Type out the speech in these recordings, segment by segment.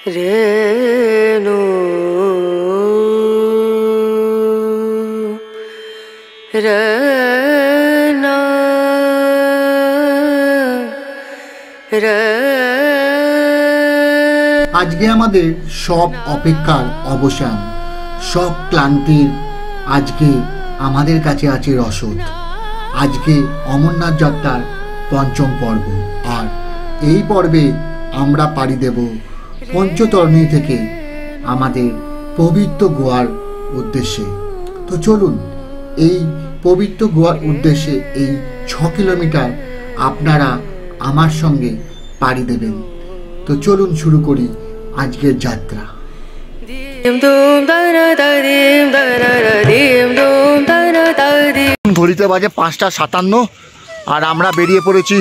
রেণু রনা আজকে আমাদের সব অপেক্ষার অবসান, সব ক্লান্তির আজকে আমাদের কাছে আছে রসদ। আজকে অমরনাথ যাত্রার পঞ্চম পর্ব, আর এই পর্বে আমরা পাড়ি দেব পঞ্চতরণী থেকে আমাদের পবিত্র গোয়ার উদ্দেশ্যে। তো চলুন, এই পবিত্র গোয়ার উদ্দেশ্যে এই 6 কিলোমিটার আপনারা আমার সঙ্গে পাড়ি দেবেন। তো চলুন শুরু করি আজকের যাত্রা। ঘড়িতে বাজে 5:57 আর আমরা বেরিয়ে পড়েছি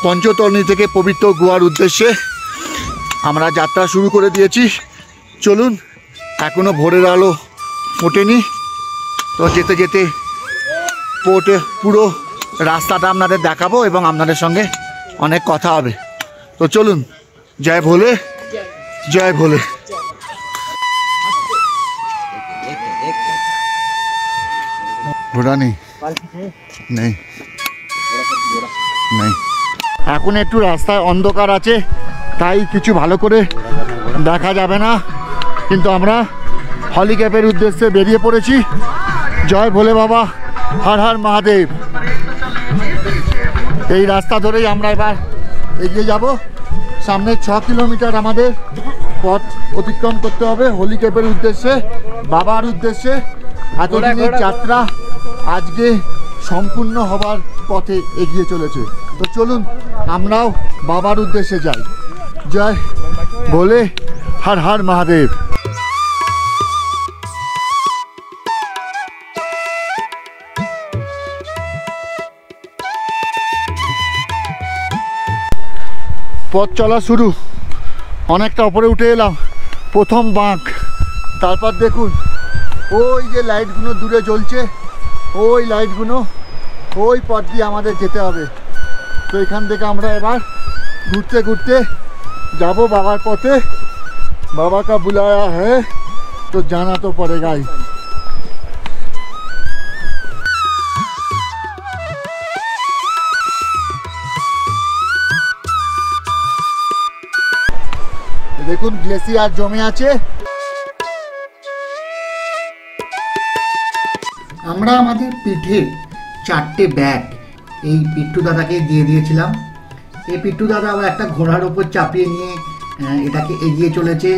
পঞ্চতরণী থেকে পবিত্র গোয়ার উদ্দেশ্যে। আমরা যাত্রা শুরু করে দিয়েছি। চলুন, এখনো ভোরের আলো ফোটেনি, তো যেতে যেতে পুরো রাস্তাটা আপনাদের দেখাবো এবং আপনাদের সঙ্গে অনেক কথা হবে। তো চলুন, জয় ভোলে, জয় ভোলে। ঘোড়া নেই, নেই, নেই। এখন একটু রাস্তায় অন্ধকার আছে, তাই কিছু ভালো করে দেখা যাবে না, কিন্তু আমরা হলিক্যাপের উদ্দেশ্যে বেরিয়ে পড়েছি। জয় ভোলে বাবা, হর হর মহাদেব। এই রাস্তা ধরেই আমরা এবার এগিয়ে যাব। সামনে 6 কিলোমিটার আমাদের পথ অতিক্রম করতে হবে হলিক্যাপের উদ্দেশ্যে, বাবার উদ্দেশ্যে। এতদিনের যাত্রা আজকে সম্পূর্ণ হবার পথে এগিয়ে চলেছে। তো চলুন আমরাও বাবার উদ্দেশ্যে যাই। জয় ভোলে, হর হর মহাদেব। পথ চলা শুরু, অনেকটা উপরে উঠে এলাম। প্রথম বাঁক, তারপর দেখুন ওই যে লাইটগুলো দূরে জ্বলছে, ওই লাইটগুলো, ওই পথ দিয়ে আমাদের যেতে হবে। তো এখান থেকে আমরা এবার ঘুরতে ঘুরতে যাব বাবার পথে। বাবা কা বুলায়া হ্যাঁ, তো জানা তো পড়েগাই। দেখুন গ্লেসিয়ার জমে আছে। আমরা আমাদের পিঠের 4টে ব্যাগ এই পিট্টু দাদাকে দিয়ে দিয়েছিলাম। এই পিট্টু দাদা আবার একটা ঘোড়ার উপর চাপিয়ে নিয়ে এটাকে এগিয়ে চলেছে,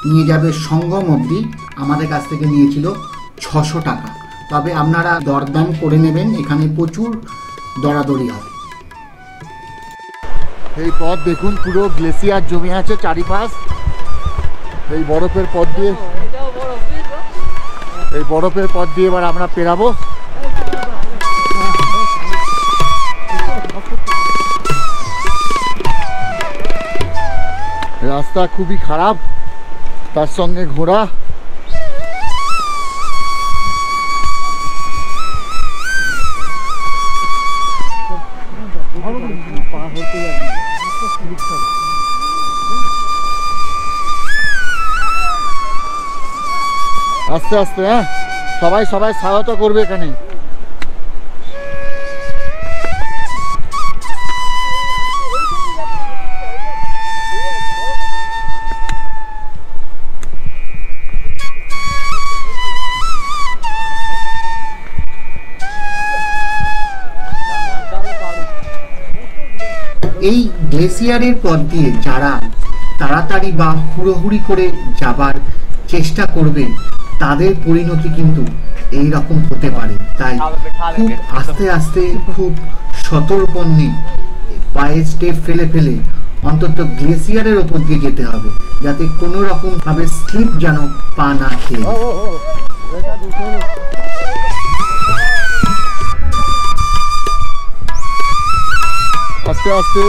নিয়ে যাবে সঙ্গম অবধি। আমাদের কাছ থেকে নিয়েছিল 600 টাকা। তবে আপনারা দরদাম করে নেবেন, এখানে প্রচুর দরাদরি হবে। এই পথ দেখুন, পুরো গ্লেসিয়ার জমে আছে চারিপাশ। এই বরফের পথ দিয়ে, এই বরফের পথ দিয়ে এবার আমরা পেরাবো। রাস্তা খুবই খারাপ, তার সঙ্গে ঘোড়া। আস্তে আস্তে, হ্যাঁ, সবাই সবাই স্বাগত করবে এখানে। এই গ্লেসিয়ারের পথ দিয়ে যারা তাড়াতাড়ি বা হুড়োহুড়ি করে যাবার চেষ্টা করবে, তাদের পরিণতি কিন্তু এই রকম হতে পারে। তাই খুব আস্তে আস্তে, খুব সতর্পণে পায়ে স্টেপ ফেলে ফেলে অন্তত গ্লেসিয়ারের ওপর দিয়ে যেতে হবে, যাতে কোনো রকম ভাবে স্লিপ যেন পা না খেয়ে। আস্তে আস্তে,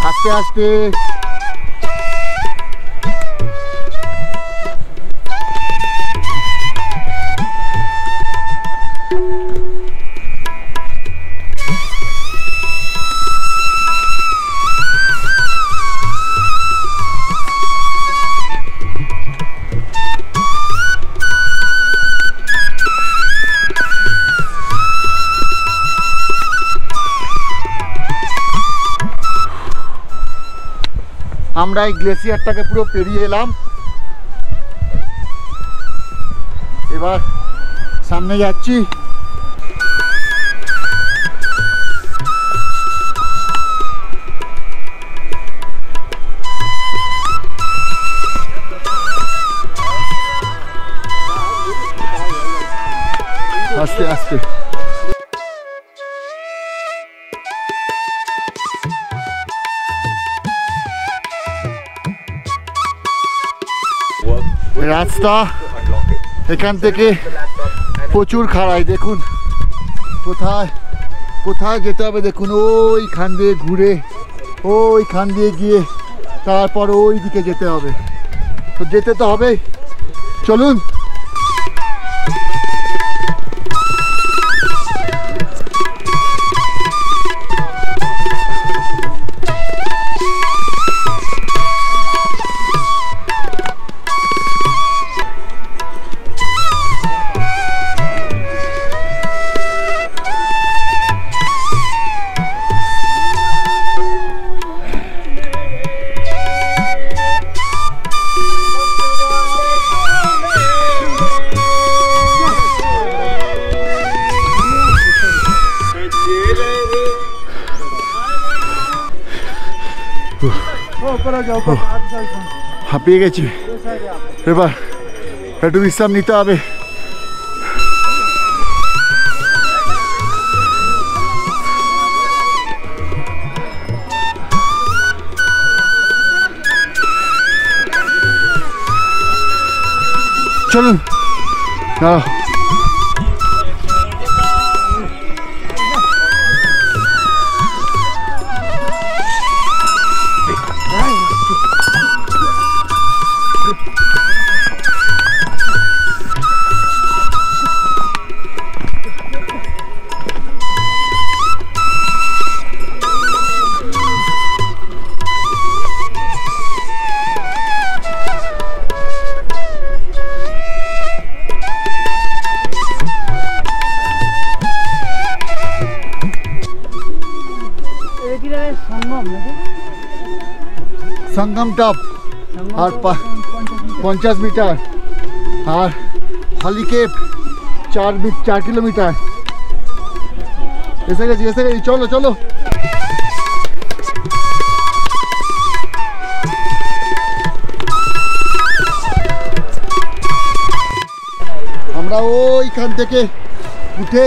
আস্তে আস্তে। আমরা এই গ্লেসিয়ারটাকে পুরো পেরিয়ে এলাম। এবার সামনে যাচ্ছি। আস্তে আস্তে রাস্তা এখান থেকে প্রচুর খাড়াই। দেখুন কোথায় কোথায় যেতে হবে, দেখুন ওইখান দিয়ে ঘুরে ওইখান দিয়ে গিয়ে তারপর ওই দিকে যেতে হবে। তো যেতে তো হবেই, চলুন। হাঁপিয়ে গেছি, এবার একটু বিশ্রাম নিতে হবে। চলুন संगम टॉप और 50 मीटर और हॉलीकेप 4 किलोमीटर। ऐसे गए चलो चलो। আমরা ওইখান থেকে উঠে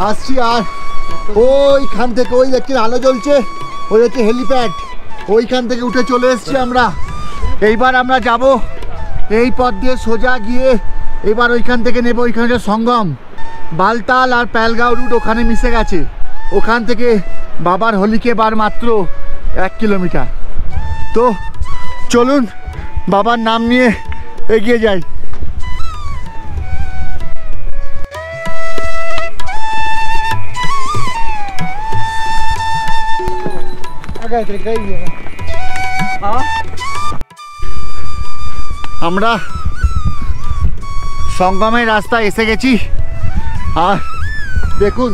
আসছি আর ওইখান থেকে ওই দেখছি আলো জ্বলছে, ওই হচ্ছে হেলিপ্যাড, ওইখান থেকে উঠে চলে এসেছি আমরা। এইবার আমরা যাব এই পথ দিয়ে সোজা গিয়ে এবার ওইখান থেকে নেব, ওইখানে সঙ্গম বালতাল আর প্যালগাঁও রুট ওখানে মিশে গেছে। ওখান থেকে বাবার হোলিকে বার মাত্র 1 কিলোমিটার। তো চলুন বাবার নাম নিয়ে এগিয়ে যাই। আমরা সঙ্গমের রাস্তায় এসে গেছি আর দেখুন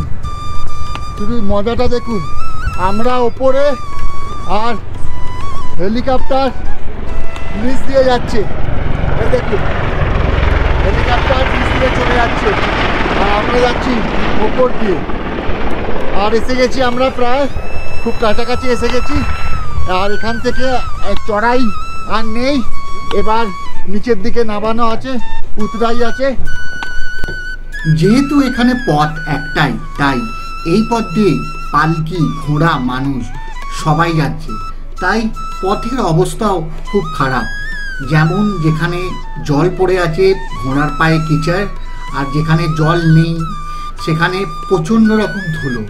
শুধু মজাটা দেখুন, আমরা ওপরে আর হেলিকপ্টার নিচ দিয়ে যাচ্ছে। দেখুন হেলিকপ্টার নিচ দিয়ে চলে যাচ্ছে আর আমরা যাচ্ছি ওপর দিয়ে। আর এসে গেছি আমরা প্রায় খুব কাছাকাছি এসে গেছি। আর এখান থেকে চড়াই আর নেই, এবার নিচের দিকে নামানো আছে, উতরাই আছে। যেহেতু এখানে পথ একটাই তাই এই পথ দিয়ে পালকি ঘোড়া মানুষ সবাই যাচ্ছে, তাই পথের অবস্থাও খুব খারাপ। যেমন যেখানে জল পড়ে আছে ঘোড়ার পায়ে কিচার, আর যেখানে জল নেই সেখানে প্রচণ্ড রকম ধুলো।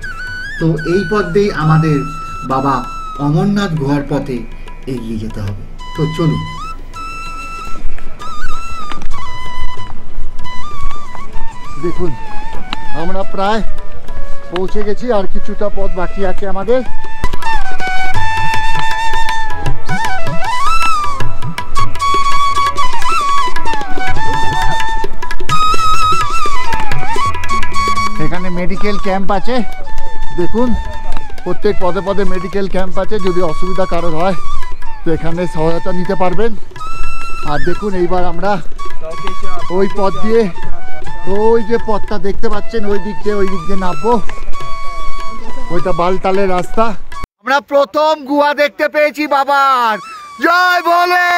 তো এই পথ দিয়ে আমাদের বাবা অমরনাথ গুহার পথে এগিয়ে যেতে হবে। তো চলুন। দেখুন আমরা প্রায় পৌঁছে গেছি, আর কিছুটা পথ বাকি আছে আমাদের। এখানে মেডিকেল ক্যাম্প আছে, দেখুন প্রত্যেক পদে পদে মেডিকেল ক্যাম্প আছে। যদি অসুবিধা কারোর হয় তো তো এখানে সহায়তা নিতে পারবেন। আর দেখুন এইবার আমরা ওই পথ দিয়ে, ওই যে পথটা দেখতে পাচ্ছেন ওই দিক দিয়ে নামবো। ওইটা বালতালের রাস্তা। আমরা প্রথম গুহা দেখতে পেয়েছি বাবার। জয় বলে,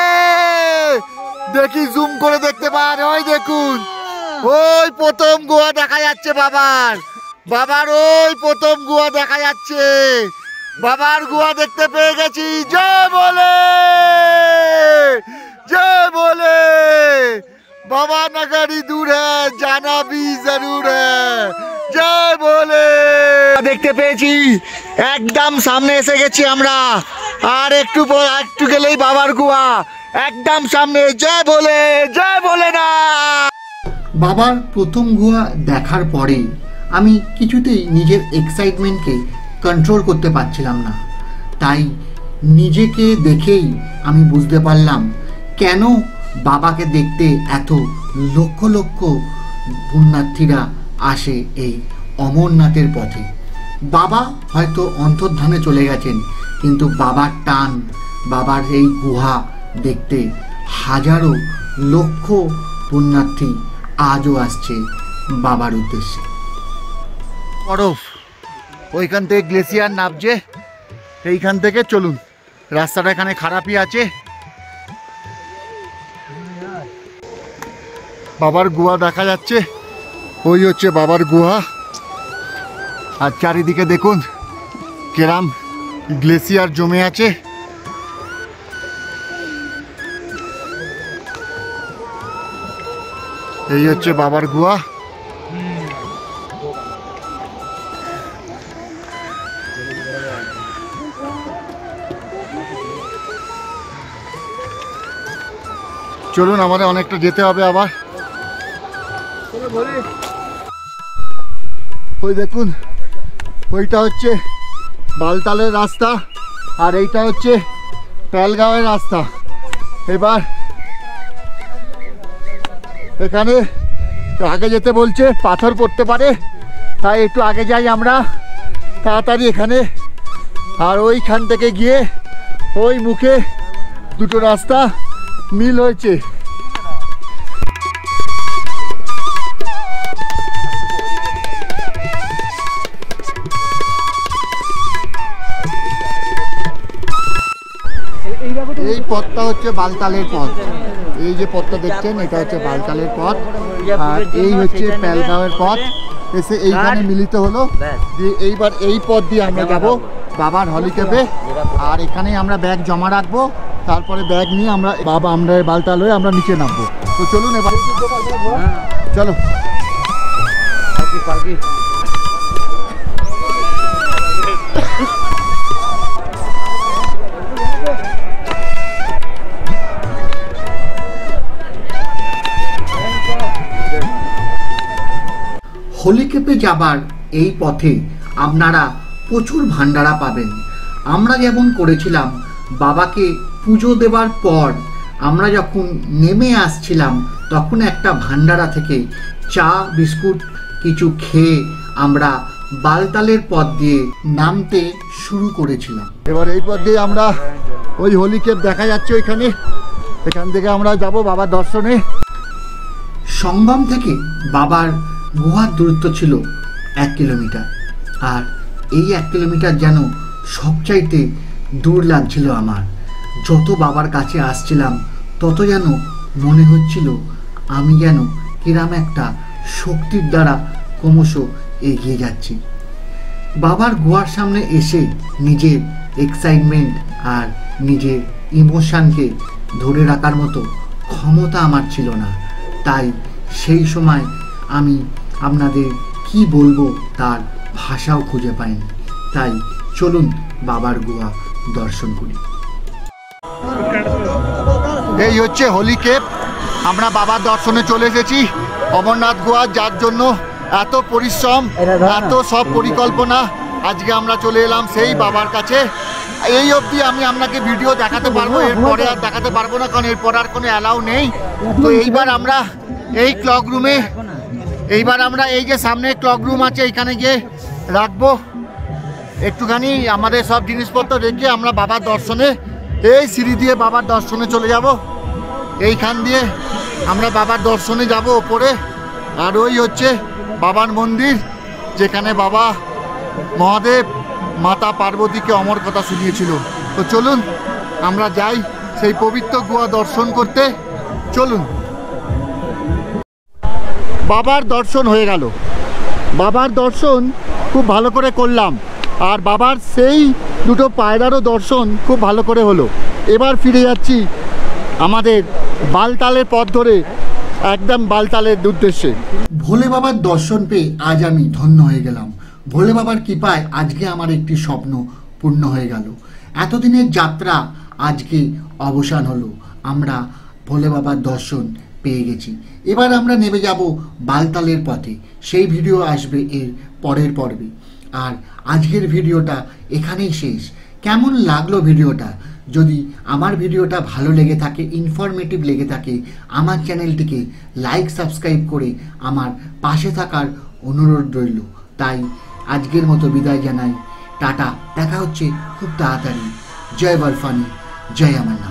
দেখি জুম করে দেখতে পান, ওই দেখুন ওই প্রথম গুহা দেখা যাচ্ছে বাবার। ওই প্রথম গুহা দেখা যাচ্ছে। বাবার গুহা দেখতে পেয়ে গেছি। জয় বলে, जय बोले, बाबा नगरी दूर है, जाना भी जरूर है। जय बोले। দেখতে পেয়েছি, একদম সামনে এসে গেছি আমরা। আর একটু গেলেই বাবার গুহা, একদম সামনে। জয় বলে না। বাবার প্রথম গুহা দেখার পরে আমি কিছুতেই নিজের এক্সাইটমেন্টকে কন্ট্রোল করতে পারছিলাম না। তাই নিজেকে দেখেই আমি বুঝতে পারলাম কেন বাবাকে দেখতে এত লক্ষ লক্ষ পুণ্যার্থীরা আসে এই অমরনাথের পথে। বাবা হয়তো অন্তর্ধানে চলে গেছেন, কিন্তু বাবার টান, বাবার এই গুহা দেখতে হাজারো লক্ষ পুণ্যার্থী আজও আসছে বাবার উদ্দেশ্যে। বরফ ওইখান থেকে গ্লেসিয়ার নামছে, এইখান থেকে চলুন। রাস্তাটা এখানে খারাপই আছে। বাবার গুহা দেখা যাচ্ছে, ওই হচ্ছে বাবার গুহা। আর চারিদিকে দেখুন কেরাম গ্লেসিয়ার জমে আছে। এই হচ্ছে বাবার গুহা। চলুন, আমাদের অনেকটা যেতে হবে আবার। ওই দেখুন, ওইটা হচ্ছে বালতালের রাস্তা আর এইটা হচ্ছে পেলগাঁওয়ের রাস্তা। এবার এখানে আগে যেতে বলছে, পাথর পড়তে পারে, তাই একটু আগে যাই আমরা তাড়াতাড়ি এখানে। আর ওইখান থেকে গিয়ে ওই মুখে দুটো রাস্তা মিল হয়েছে। এই পথটা হচ্ছে বালতালের পথ। এই যে পথটা দেখছেন, এটা হচ্ছে বালতালের পথ। আর এই হচ্ছে পেলগাঁওয়ের পথ। এসে এইখানে মিলিত হলো। এইবার এই পথ দিয়ে আমরা যাব বাবার হলিক্যাপে। আর এখানেই আমরা ব্যাগ জমা রাখবো। তারপরে ব্যাগ নিয়ে আমরা বালতাল হয়ে আমরা নিচে নামবো। তো চলুন এবার, চলো। হলিক্যাপে যাবার এই পথে আপনারা প্রচুর ভান্ডারা পাবেন। আমরা যেমন করেছিলাম, বাবাকে পুজো দেবার পর আমরা যখন নেমে আসছিলাম, তখন একটা ভান্ডারা থেকে চা বিস্কুট কিছু খেয়ে আমরা বালতালের পথ দিয়ে নামতে শুরু করেছিলাম। এবার এই পথ দিয়ে আমরা ওই হলিক্যাপ দেখা যাচ্ছে ওইখানে, এখান থেকে আমরা যাব বাবার দর্শনে। সঙ্গম থেকে বাবার গুহার দূরত্ব ছিল 1 কিলোমিটার। আর এই 1 কিলোমিটার যেন সবচাইতে দূর লাগছিল আমার। যত বাবার কাছে আসছিলাম তত যেন মনে হচ্ছিল আমি যেন কিরাম একটা শক্তির দ্বারা ক্রমশ এগিয়ে যাচ্ছি। বাবার গুহার সামনে এসে নিজের এক্সাইটমেন্ট আর নিজের ইমোশনকে ধরে রাখার মতো ক্ষমতা আমার ছিল না। তাই সেই সময় আমি আপনাদের কি বলবো তার ভাষাও খুঁজে পাইনি। তাই চলুন বাবার গুহা দর্শন করি। এই হচ্ছে হলিক্যাপ। আমরা বাবার দর্শনে চলে এসেছি। অমরনাথ গুহা, যার জন্য এত পরিশ্রম, এত সব পরিকল্পনা, আজকে আমরা চলে এলাম সেই বাবার কাছে। এই অবধি আমি আপনাকে ভিডিও দেখাতে পারবো, এরপরে আর দেখাতে পারবো না, কারণ এরপর আর কোনো অ্যালাউ নেই। তো এইবার আমরা এই ক্লক রুমে, এইবার আমরা এই যে সামনে ক্লক রুম আছে, এইখানে গিয়ে রাখবো একটুখানি আমাদের সব জিনিসপত্র রেখে আমরা বাবার দর্শনে এই সিঁড়ি দিয়ে বাবার দর্শনে চলে যাব। এইখান দিয়ে আমরা বাবার দর্শনে যাব ওপরে। আর ওই হচ্ছে বাবার মন্দির, যেখানে বাবা মহাদেব মাতা পার্বতীকে অমর কথা শুনিয়েছিল। তো চলুন আমরা যাই সেই পবিত্র গুহা দর্শন করতে। চলুন। বাবার দর্শন হয়ে গেল। বাবার দর্শন খুব ভালো করে করলাম, আর বাবার সেই দুটো পায়রারও দর্শন খুব ভালো করে হলো। এবার ফিরে যাচ্ছি আমাদের বালতালের পথ ধরে একদম বালতালের উদ্দেশ্যে। ভোলে বাবার দর্শন পেয়ে আজ আমি ধন্য হয়ে গেলাম। ভোলে বাবার কৃপায় আজকে আমার একটি স্বপ্ন পূর্ণ হয়ে গেল। এতদিনের যাত্রা আজকে অবসান হলো। আমরা ভোলে বাবার দর্শন পেয়ে গেছি। এবার আমরা নেমে যাব বালতালের পথে। সেই ভিডিও আসবে এর পরের পর্বে। আর আজকের ভিডিওটা এখানেই শেষ। কেমন লাগলো ভিডিওটা? যদি আমার ভিডিওটা ভালো লেগে থাকে, ইনফরমেটিভ লেগে থাকে, আমার চ্যানেলটিকে লাইক সাবস্ক্রাইব করে আমার পাশে থাকার অনুরোধ রইল। তাই আজকের মতো বিদায় জানাই। টাটা, দেখা হচ্ছে খুব তাড়াতাড়ি। জয় বরফানি, জয় অমরনাথ।